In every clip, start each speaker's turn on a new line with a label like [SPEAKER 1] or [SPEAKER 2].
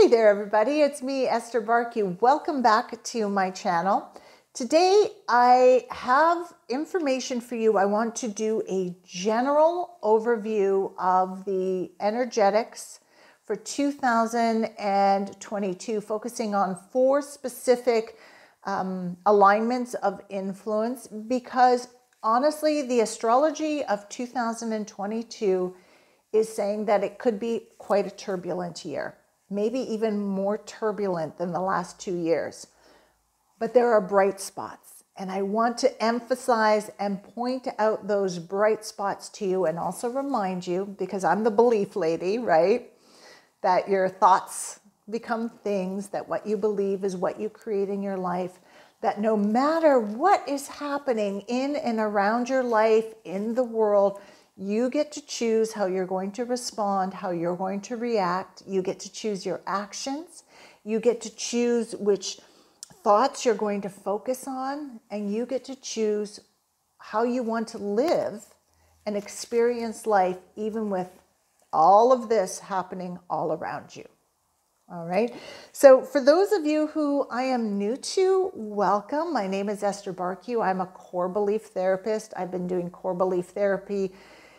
[SPEAKER 1] Hey there everybody, it's me Esther Bartkiw. Welcome back to my channel. Today I have information for you. I want to do a general overview of the energetics for 2022, focusing on 4 specific alignments of influence, because honestly the astrology of 2022 is saying that it could be quite a turbulent year. Maybe even more turbulent than the last 2 years. But there are bright spots, and I want to emphasize and point out those bright spots to you, and also remind you, because I'm the belief lady, right? That your thoughts become things, that what you believe is what you create in your life, that no matter what is happening in and around your life, in the world, you get to choose how you're going to respond, how you're going to react. You get to choose your actions. You get to choose which thoughts you're going to focus on, and you get to choose how you want to live and experience life, even with all of this happening all around you. All right. So for those of you who I am new to, welcome. My name is Esther Bartkiw. I'm a core belief therapist. I've been doing core belief therapy.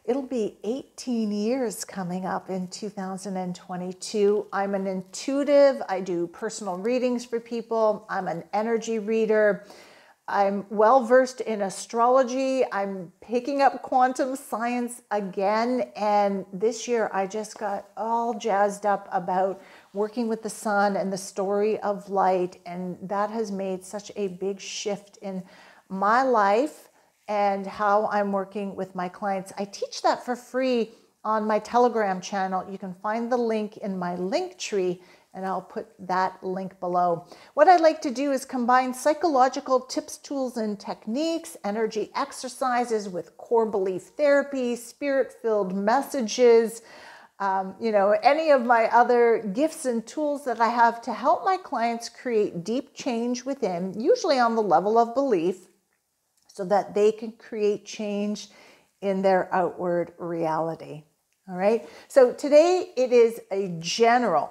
[SPEAKER 1] It'll be 18 years coming up in 2022. I'm an intuitive. I do personal readings for people. I'm an energy reader. I'm well versed in astrology. I'm picking up quantum science again. And this year I just got all jazzed up about working with the sun and the story of light. And that has made such a big shift in my life and how I'm working with my clients. I teach that for free on my Telegram channel. You can find the link in my link tree, and I'll put that link below. What I like to do is combine psychological tips, tools, and techniques, energy exercises with core belief therapy, spirit-filled messages, any of my other gifts and tools that I have to help my clients create deep change within, usually on the level of belief, so that they can create change in their outward reality. All right. So today it is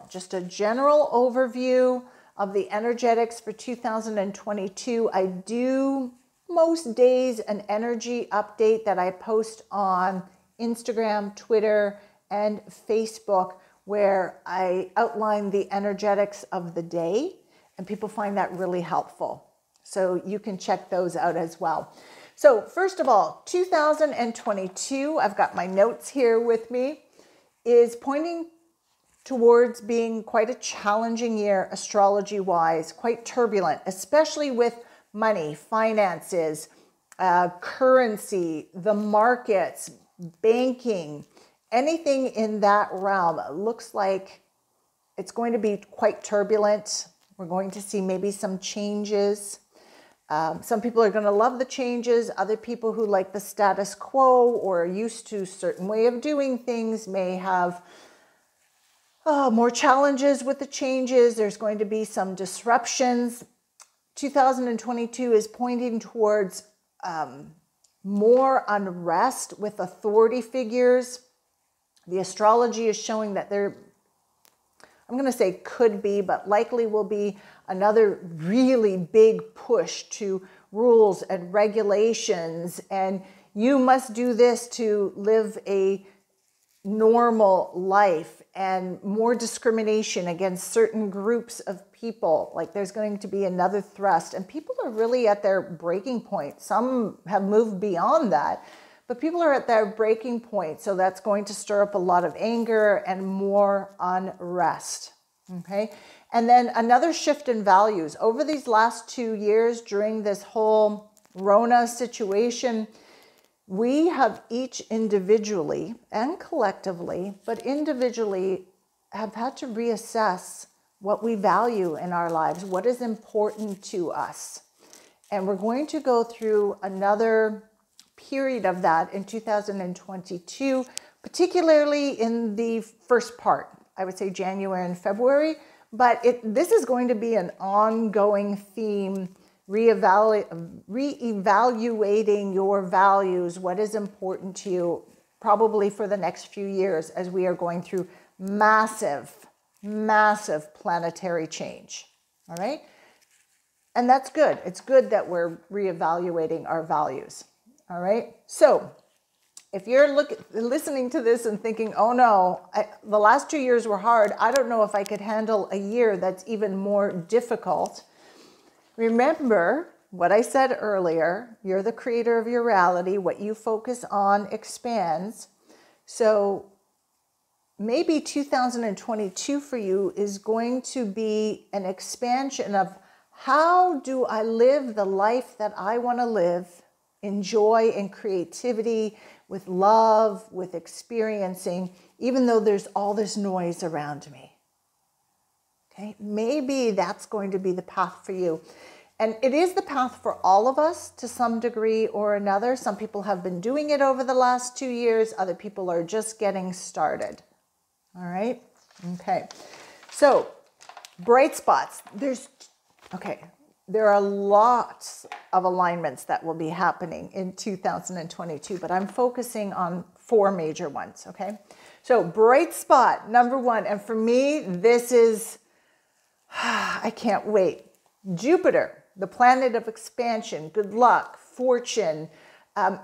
[SPEAKER 1] just a general overview of the energetics for 2022. I do most days an energy update that I post on Instagram, Twitter, and Facebook, where I outline the energetics of the day, and people find that really helpful. So you can check those out as well. So first of all, 2022, I've got my notes here with me, is pointing towards being quite a challenging year astrology-wise, quite turbulent, especially with money, finances, currency, the markets, banking, anything in that realm. It looks like it's going to be quite turbulent. We're going to see maybe some changes. Some people are going to love the changes. Other people who like the status quo or are used to a certain way of doing things may have more challenges with the changes. There's going to be some disruptions. 2022 is pointing towards more unrest with authority figures. The astrology is showing that there, I'm going to say could be, but likely will be another really big push to rules and regulations, and you must do this to live a normal life, and more discrimination against certain groups of people. Like there's going to be another thrust, and people are really at their breaking point. Some have moved beyond that, but people are at their breaking point. So that's going to stir up a lot of anger and more unrest. Okay. And then another shift in values. Over these last 2 years, during this whole Rona situation, we have each individually and collectively, but individually, have had to reassess what we value in our lives, what is important to us. And we're going to go through another period of that in 2022, particularly in the first part, I would say January and February. But this is going to be an ongoing theme, reevaluating your values, what is important to you, probably for the next few years, as we are going through massive massive planetary change. All right. And that's good. It's good that we're reevaluating our values. All right. So if you're listening to this and thinking, oh no, the last 2 years were hard. I don't know if I could handle a year that's even more difficult. Remember what I said earlier. You're the creator of your reality. What you focus on expands. So maybe 2022 for you is going to be an expansion of how do I live the life that I want to live in joy and creativity, with love, with experiencing, even though there's all this noise around me. Okay, maybe that's going to be the path for you. And it is the path for all of us to some degree or another. Some people have been doing it over the last 2 years. Other people are just getting started. All right. Okay. So bright spots. There are lots of alignments that will be happening in 2022, but I'm focusing on 4 major ones. Okay. So bright spot number 1. And for me, this is, I can't wait. Jupiter, the planet of expansion, good luck, fortune,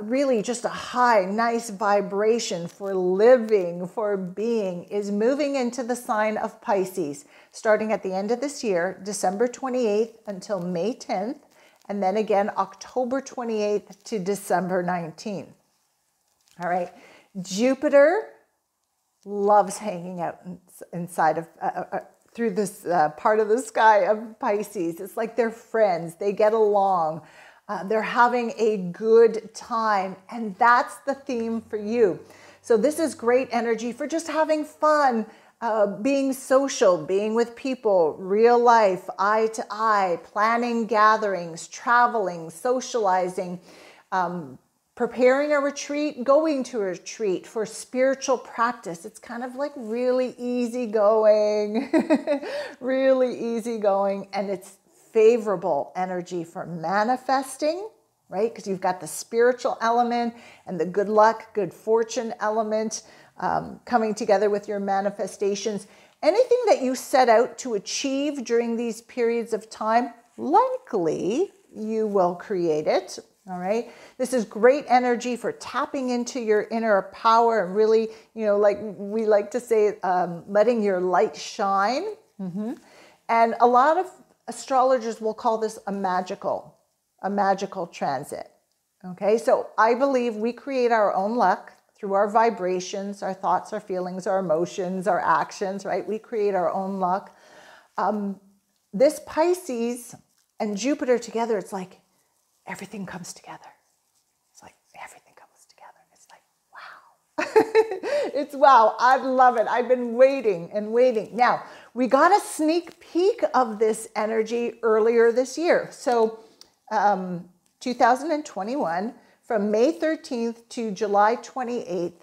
[SPEAKER 1] really just a high, nice vibration for living, for being, is moving into the sign of Pisces, starting at the end of this year, December 28th until May 10th, and then again, October 28th to December 19th. All right. Jupiter loves hanging out inside of, through this part of the sky of Pisces. It's like they're friends. They get along. They're having a good time, and that's the theme for you. So this is great energy for just having fun, being social, being with people, real life, eye to eye, planning gatherings, traveling, socializing, preparing a retreat, going to a retreat for spiritual practice. It's kind of like really easygoing, really easygoing, and it's favorable energy for manifesting, right? Because you've got the spiritual element and the good luck, good fortune element coming together with your manifestations. Anything that you set out to achieve during these periods of time, likely you will create it. All right. This is great energy for tapping into your inner power and really, like we like to say, letting your light shine. And a lot of astrologers will call this a magical transit. Okay, so I believe we create our own luck through our vibrations, our thoughts, our feelings, our emotions, our actions, right? We create our own luck. This Pisces and Jupiter together, it's like everything comes together. It's like everything comes together. It's like, wow. It's wow. I love it. I've been waiting and waiting. Now, we got a sneak peek of this energy earlier this year. So 2021, from May 13th to July 28th,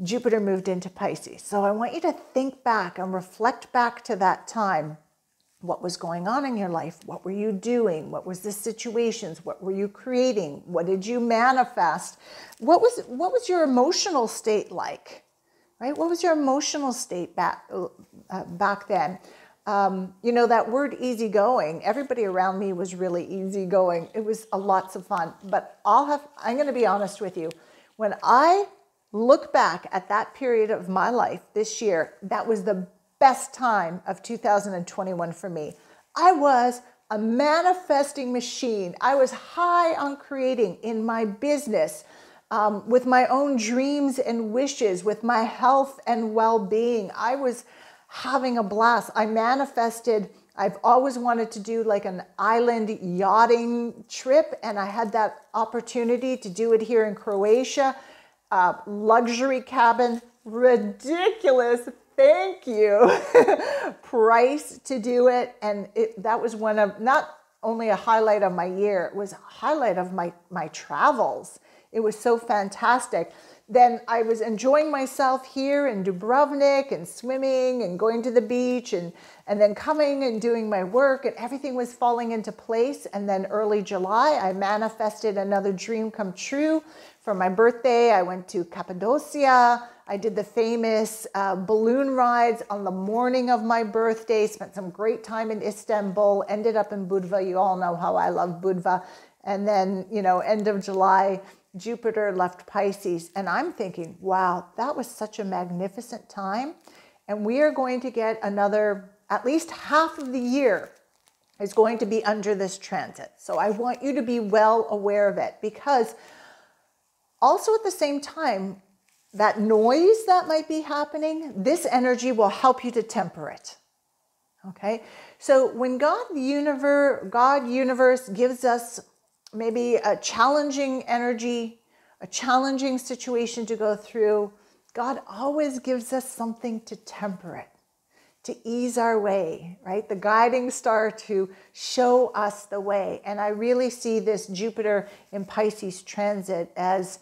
[SPEAKER 1] Jupiter moved into Pisces. So I want you to think back and reflect back to that time. What was going on in your life? What were you doing? What was the situations? What were you creating? What did you manifest? What was your emotional state like? Right? What was your emotional state back then? That word easygoing, everybody around me was really easygoing. It was lots of fun. But I'm going to be honest with you. When I look back at that period of my life this year, that was the best time of 2021 for me. I was a manifesting machine. I was high on creating in my business, with my own dreams and wishes, with my health and well-being. I was having a blast. I manifested. I've always wanted to do like an island yachting trip, and I had that opportunity to do it here in Croatia. Luxury cabin, ridiculous, thank you, price to do it. And that was one of, not only a highlight of my year, it was a highlight of my travels. It was so fantastic. Then I was enjoying myself here in Dubrovnik and swimming and going to the beach and then coming and doing my work, and everything was falling into place. And then early July, I manifested another dream come true. For my birthday, I went to Cappadocia. I did the famous balloon rides on the morning of my birthday, spent some great time in Istanbul, ended up in Budva. You all know how I love Budva. And then, end of July, Jupiter left Pisces. And I'm thinking, wow, that was such a magnificent time. And we are going to get another, at least half of the year is going to be under this transit. So I want you to be well aware of it, because also at the same time, that noise that might be happening, this energy will help you to temper it. Okay? So when God universe gives us maybe a challenging energy, a challenging situation to go through, God always gives us something to temper it, to ease our way, right? The guiding star to show us the way. And I really see this Jupiter in Pisces transit as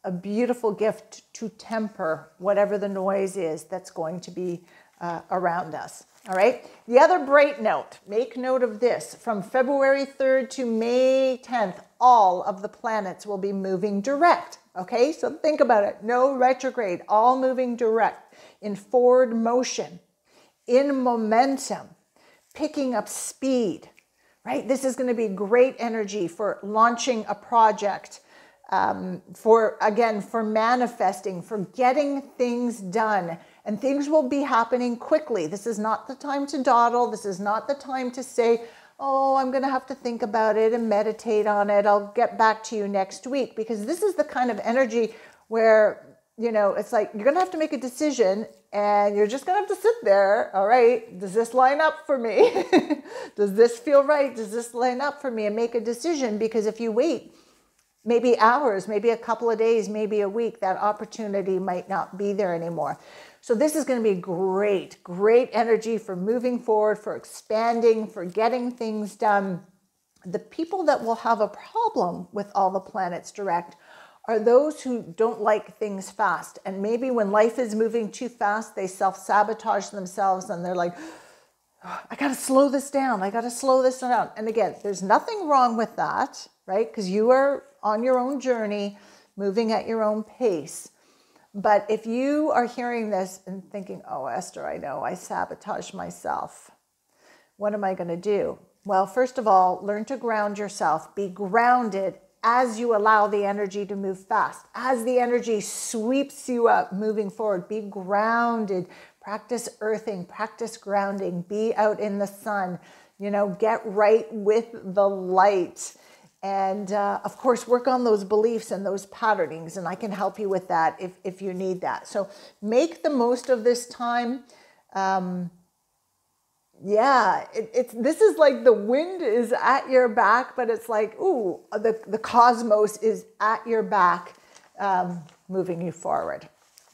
[SPEAKER 1] a beautiful gift to temper whatever the noise is that's going to be around us. All right. The other bright note, make note of this, from February 3rd to May 10th, all of the planets will be moving direct. Okay. So think about it. No retrograde, all moving direct in forward motion, in momentum, picking up speed, right? This is going to be great energy for launching a project, for manifesting, for getting things done, and things will be happening quickly. This is not the time to dawdle. This is not the time to say, oh, I'm going to have to think about it and meditate on it. I'll get back to you next week, because this is the kind of energy where, it's like you're going to have to make a decision and you're just going to have to sit there. All right, does this line up for me? Does this feel right? Does this line up for me? And make a decision, because if you wait, maybe hours, maybe a couple of days, maybe a week, that opportunity might not be there anymore. So this is going to be great, great energy for moving forward, for expanding, for getting things done. The people that will have a problem with all the planets direct are those who don't like things fast. And maybe when life is moving too fast, they self-sabotage themselves and they're like, I got to slow this down. I got to slow this down. And again, there's nothing wrong with that, right? Because you are on your own journey, moving at your own pace. But if you are hearing this and thinking, oh, Esther, I know I sabotage myself. What am I going to do? Well, first of all, learn to ground yourself. Be grounded as you allow the energy to move fast. As the energy sweeps you up, moving forward, be grounded. Practice earthing, practice grounding, be out in the sun, get right with the light. And of course, work on those beliefs and those patternings, and I can help you with that if you need that. So make the most of this time. This is like the wind is at your back, but it's like, ooh, the cosmos is at your back, moving you forward.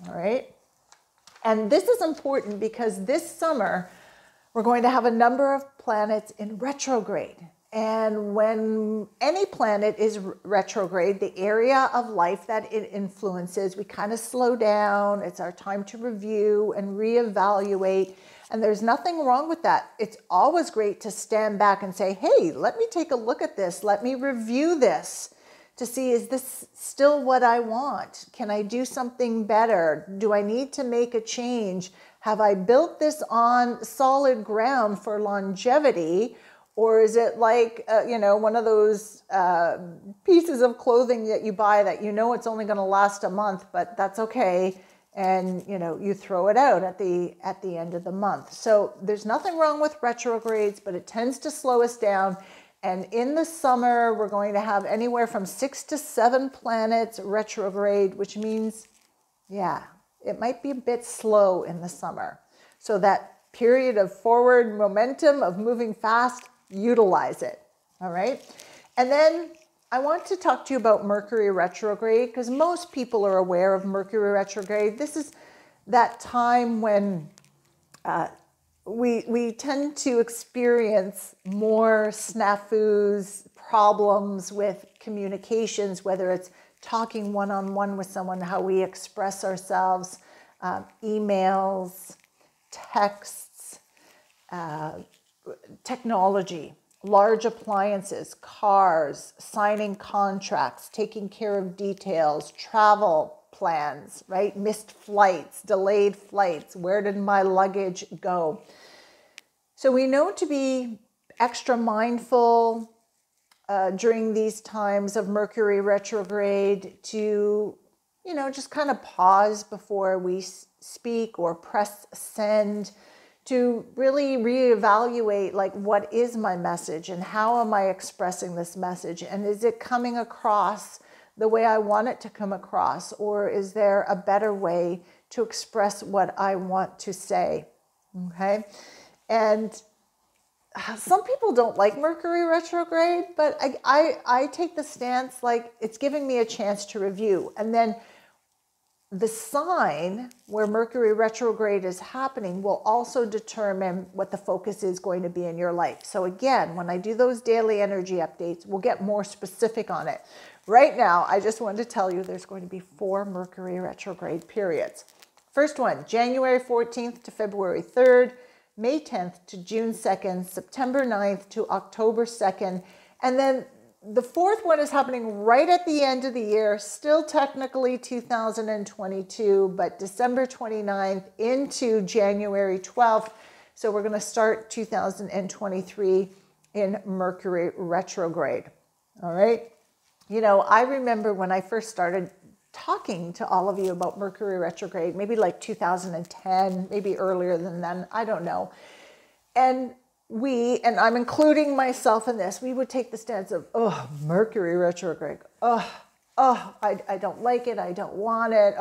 [SPEAKER 1] All right. And this is important because this summer, we're going to have a number of planets in retrograde. And when any planet is retrograde, the area of life that it influences, we kind of slow down. It's our time to review and reevaluate. And there's nothing wrong with that. It's always great to stand back and say, hey, let me take a look at this. Let me review this to see, is this still what I want? Can I do something better? Do I need to make a change? Have I built this on solid ground for longevity? Or is it like, one of those pieces of clothing that you buy that it's only going to last a month, but that's okay. And, you throw it out at the end of the month. So there's nothing wrong with retrogrades, but it tends to slow us down. And in the summer, we're going to have anywhere from 6 to 7 planets retrograde, which means, it might be a bit slow in the summer. So that period of forward momentum of moving fast, utilize it. All right. And then I want to talk to you about Mercury retrograde, because most people are aware of Mercury retrograde. This is that time when we tend to experience more snafus, problems with communications, whether it's talking one-on-one with someone, how we express ourselves, emails, texts, technology, large appliances, cars, signing contracts, taking care of details, travel, plans, right? Missed flights, delayed flights. Where did my luggage go? So we know to be extra mindful during these times of Mercury retrograde to, just kind of pause before we speak or press send, to really reevaluate, like, what is my message and how am I expressing this message? And is it coming across the way I want it to come across? Or is there a better way to express what I want to say? Okay. And some people don't like Mercury retrograde, but I take the stance like it's giving me a chance to review. And then the sign where Mercury retrograde is happening will also determine what the focus is going to be in your life. So again, when I do those daily energy updates, we'll get more specific on it. Right now, I just wanted to tell you there's going to be 4 Mercury retrograde periods. First one, January 14th to February 3rd, May 10th to June 2nd, September 9th to October 2nd, and then the 4th one is happening right at the end of the year, still technically 2022, but December 29th into January 12th. So we're going to start 2023 in Mercury retrograde. All right. I remember when I first started talking to all of you about Mercury retrograde, maybe like 2010, maybe earlier than then, I don't know. And I'm including myself in this, we would take the stance of, Mercury retrograde. I don't like it. I don't want it.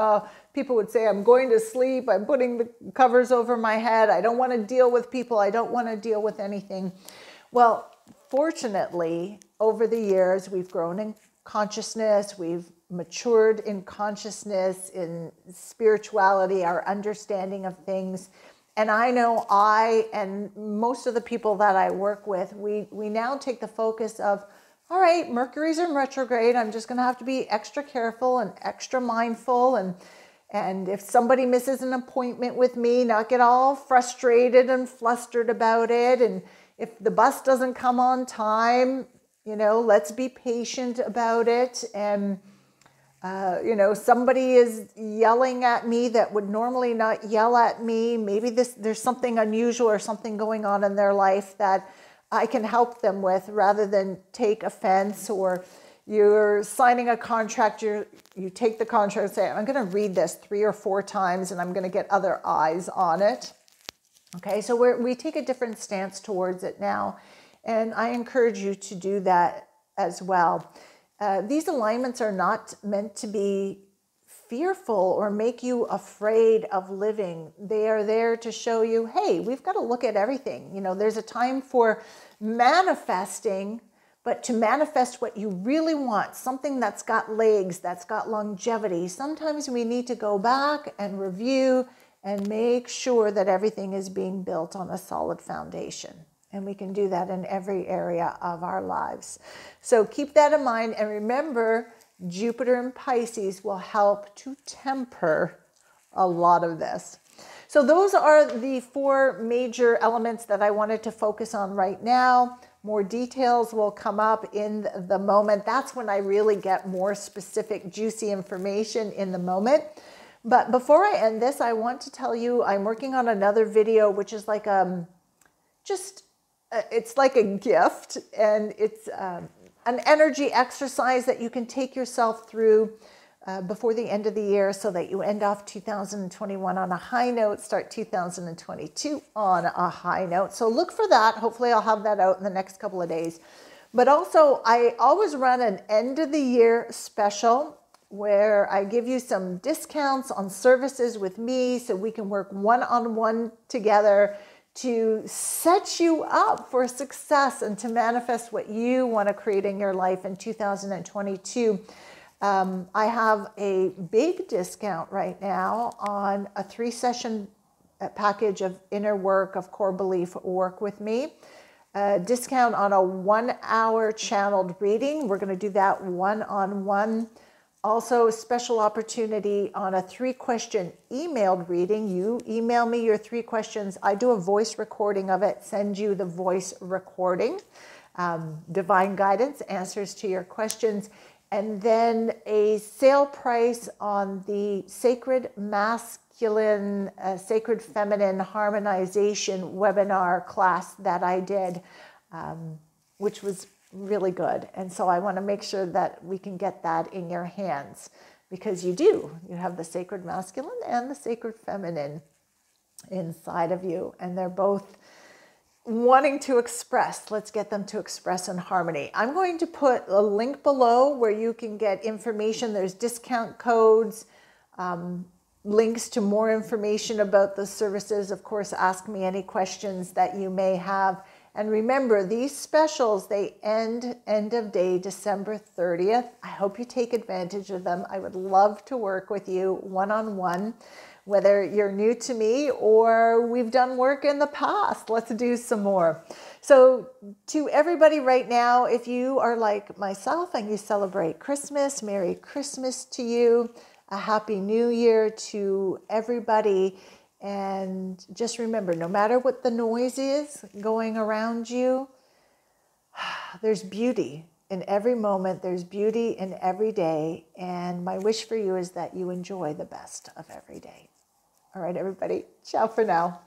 [SPEAKER 1] People would say, I'm going to sleep. I'm putting the covers over my head. I don't want to deal with people. I don't want to deal with anything. Well, fortunately, over the years, we've grown in consciousness. We've matured in consciousness, in spirituality, our understanding of things. And I know I and most of the people that I work with, we now take the focus of, all right, Mercury's in retrograde. I'm just going to have to be extra careful and extra mindful. And if somebody misses an appointment with me, not get all frustrated and flustered about it. And if the bus doesn't come on time, let's be patient about it. And somebody is yelling at me that would normally not yell at me. Maybe there's something unusual or something going on in their life that I can help them with rather than take offense. Or you're signing a contract, you take the contract and say, I'm going to read this 3 or 4 times and I'm going to get other eyes on it. Okay, so we take a different stance towards it now. And I encourage you to do that as well. These alignments are not meant to be fearful or make you afraid of living. They are there to show you, hey, we've got to look at everything. There's a time for manifesting, but to manifest what you really want, something that's got legs, that's got longevity. Sometimes we need to go back and review and make sure that everything is being built on a solid foundation. And we can do that in every area of our lives. So keep that in mind. And remember, Jupiter in Pisces will help to temper a lot of this. So those are the 4 major elements that I wanted to focus on right now. More details will come up in the moment. That's when I really get more specific, juicy information in the moment. But before I end this, I want to tell you I'm working on another video, which is like it's like a gift, and it's an energy exercise that you can take yourself through before the end of the year so that you end off 2021 on a high note, start 2022 on a high note. So look for that. Hopefully I'll have that out in the next couple of days. But also, I always run an end of the year special where I give you some discounts on services with me so we can work one-on-one together to set you up for success and to manifest what you want to create in your life in 2022. I have a big discount right now on a 3-session package of inner work, of core belief work with me. Discount on a 1-hour channeled reading. We're going to do that one-on-one. Also, a special opportunity on a 3-question emailed reading. You email me your 3 questions. I do a voice recording of it, send you the voice recording. Divine guidance, answers to your questions. And then a sale price on the Sacred Masculine, Sacred Feminine Harmonization webinar class that I did, which was really good. And so I want to make sure that we can get that in your hands, because you do. You have the Sacred Masculine and the Sacred Feminine inside of you, and they're both wanting to express. Let's get them to express in harmony. I'm going to put a link below where you can get information. There's discount codes, links to more information about the services. Of course, ask me any questions that you may have. And remember, these specials, they end of day December 30th. I hope you take advantage of them. I would love to work with you one-on-one, whether you're new to me or we've done work in the past. Let's do some more. So to everybody right now, if you are like myself and you celebrate Christmas, Merry Christmas to you. A Happy New Year to everybody. And just remember, no matter what the noise is going around you, there's beauty in every moment. There's beauty in every day. And my wish for you is that you enjoy the best of every day. All right, everybody. Ciao for now.